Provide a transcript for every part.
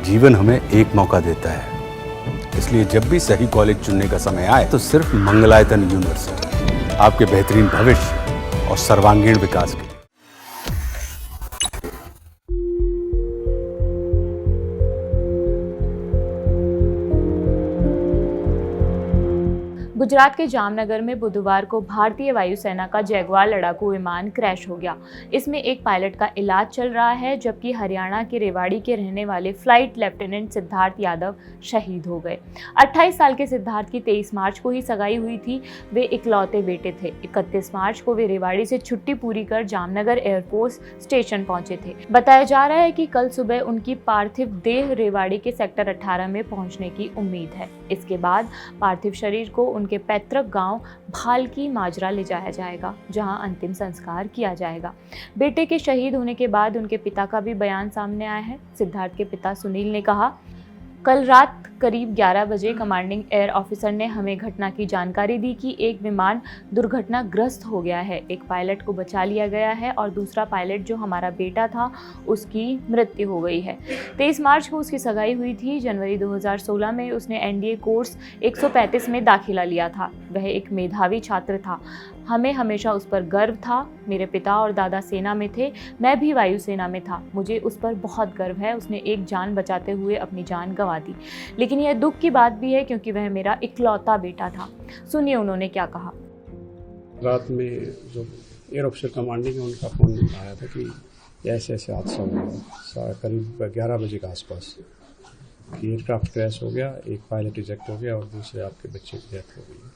जीवन हमें एक मौका देता है, इसलिए जब भी सही कॉलेज चुनने का समय आए तो सिर्फ मंगलायतन यूनिवर्सिटी आपके बेहतरीन भविष्य और सर्वांगीण विकास के लिए। गुजरात के जामनगर में बुधवार को भारतीय वायुसेना का जैगुआर लड़ाकू विमान क्रैश हो गया। इसमें एक पायलट का इलाज चल रहा है, जबकि हरियाणा के रेवाड़ी के रहने वाले फ्लाइट लेफ्टिनेंट सिद्धार्थ यादव शहीद हो गए। 28 साल के सिद्धार्थ की 23 मार्च को ही सगाई हुई थी। वे इकलौते बेटे थे। 31 मार्च को वे रेवाड़ी से छुट्टी पूरी कर जामनगर एयरफोर्स स्टेशन पहुंचे थे। बताया जा रहा है कि कल सुबह उनकी पार्थिव देह रेवाड़ी के सेक्टर 18 में पहुंचने की उम्मीद है। इसके बाद पार्थिव शरीर को उनके पैतृक गांव भालकी माजरा ले जाया जाएगा, जहां अंतिम संस्कार किया जाएगा। बेटे के शहीद होने के बाद उनके पिता का भी बयान सामने आया है। सिद्धार्थ के पिता सुनील ने कहा, कल रात करीब 11 बजे कमांडिंग एयर ऑफिसर ने हमें घटना की जानकारी दी कि एक विमान दुर्घटनाग्रस्त हो गया है। एक पायलट को बचा लिया गया है और दूसरा पायलट जो हमारा बेटा था उसकी मृत्यु हो गई है। 23 मार्च को उसकी सगाई हुई थी। जनवरी 2016 में उसने एनडीए कोर्स 135 में दाखिला लिया था। वह एक मेधावी छात्र था। हमें हमेशा उस पर गर्व था। मेरे पिता और दादा सेना में थे, मैं भी वायुसेना में था। मुझे उस पर बहुत गर्व है। उसने एक जान बचाते हुए अपनी जान गंवा दी, लेकिन यह दुख की बात भी है क्योंकि वह मेरा इकलौता बेटा था। सुनिए उन्होंने क्या कहा। रात में जो एयर ऑफिसर कमांडिंग है उनका फ़ोन आया था कि ऐसे ऐसे हादसा हो गया, करीब 11 बजे के आसपास, कि एयरक्राफ्ट क्रैश हो गया, एक पायलट इजेक्ट हो गया और दूसरे आपके बच्चे की डेथ हो गई।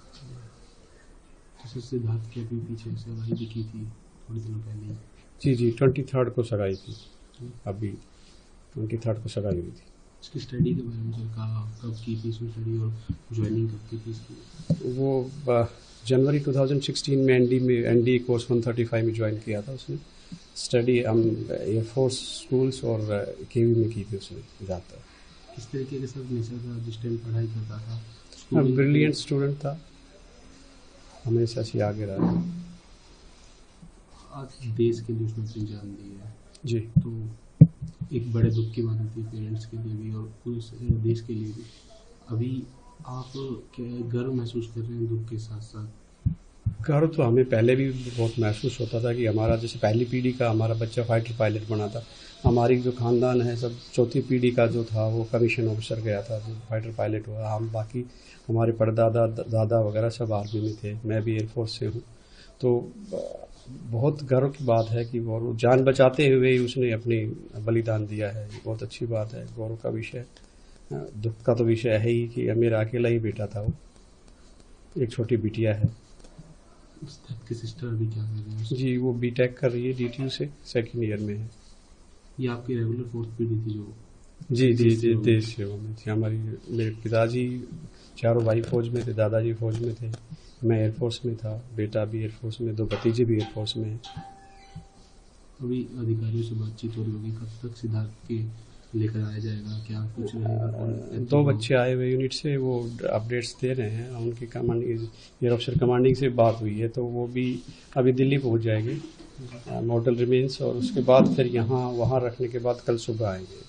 सिद्धार्थ की अभी पीछे सगाई भी की थी थोड़े दिनों पहले। जी 23 को सगाई थी। अभी 23 को सगाई हुई थी। इसकी स्टडी के बारे में सर कहा, कब की थी इसमें स्टडी और ज्वाइनिंग कब की थी इसकी? वो जनवरी 2016 में एनडी कोर्स 135 में ज्वाइन किया था उसने। स्टडी हम एयरफोर्स स्कूल्स और केवी में की थी उसने ज़्यादातर। किस तरीके के सब नेचर था जिस टाइम पढ़ाई करता था? ब्रिलियंट स्टूडेंट था, हमेशा से आगे रहा। आज देश के लिए उसने अपनी जान दी है जी, तो एक बड़े दुख की बात होती है पेरेंट्स के लिए भी और पूरे देश के लिए भी। अभी आप क्या गर्व महसूस कर रहे हैं दुख के साथ साथ? गर्व तो हमें पहले भी बहुत महसूस होता था कि हमारा जैसे पहली पीढ़ी का हमारा बच्चा फाइटर पायलट बना था। हमारी जो खानदान है सब चौथी पीढ़ी का जो था वो कमीशन ऑफिसर गया था, जो फाइटर पायलट हुआ। हम बाकी हमारे परदादा दादा वगैरह सब आर्मी में थे। मैं भी एयरफोर्स से हूँ। तो बहुत गर्व की बात है कि वो जान बचाते हुए ही उसने अपनी बलिदान दिया है। बहुत अच्छी बात है, गौरव का विषय। दुख का तो विषय है ही कि मेरा अकेला ही बेटा था वो, एक छोटी बिटिया है। की सिस्टर अभी क्या कर रही है? जी, वो बीटेक कर रही है, DTU से सेकंड ईयर में है। ये आपकी रेगुलर फोर्थ पीढ़ी थी जो? जी देश सेवा में थी हमारी। मेरे पिताजी चारों भाई फौज में थे, दादाजी फौज में थे, मैं एयरफोर्स में था, बेटा भी एयरफोर्स में, 2 भतीजे भी एयरफोर्स में हैं। अभी अधिकारियों से बातचीत हो रही होगी, कब तक सिद्धार्थ के लेकर आया जाएगा, क्या कुछ रहेगा? 2 बच्चे आए हुए यूनिट से, वो अपडेट्स दे रहे हैं। उनकी कमांडिंग एयर ऑफिसर कमांडिंग से बात हुई है, तो वो भी अभी दिल्ली पहुंच जाएगी मॉडल रिमेन्स, और उसके बाद फिर यहाँ वहाँ रखने के बाद कल सुबह आएंगे।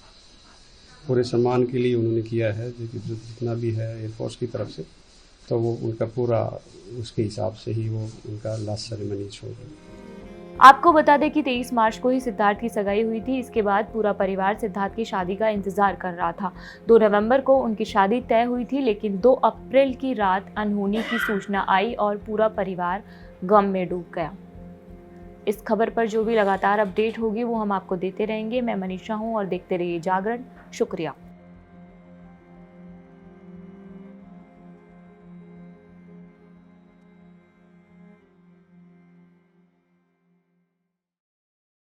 पूरे सम्मान के लिए उन्होंने किया है जितना भी है एयरफोर्स की तरफ से, तो वो उनका पूरा उसके हिसाब से ही वो उनका लास्ट सेरेमनी होगी। आपको बता दें कि 23 मार्च को ही सिद्धार्थ की सगाई हुई थी। इसके बाद पूरा परिवार सिद्धार्थ की शादी का इंतजार कर रहा था। 2 नवंबर को उनकी शादी तय हुई थी, लेकिन 2 अप्रैल की रात अनहोनी की सूचना आई और पूरा परिवार गम में डूब गया। इस खबर पर जो भी लगातार अपडेट होगी वो हम आपको देते रहेंगे। मैं मनीषा हूँ और देखते रहिए जागरण। शुक्रिया।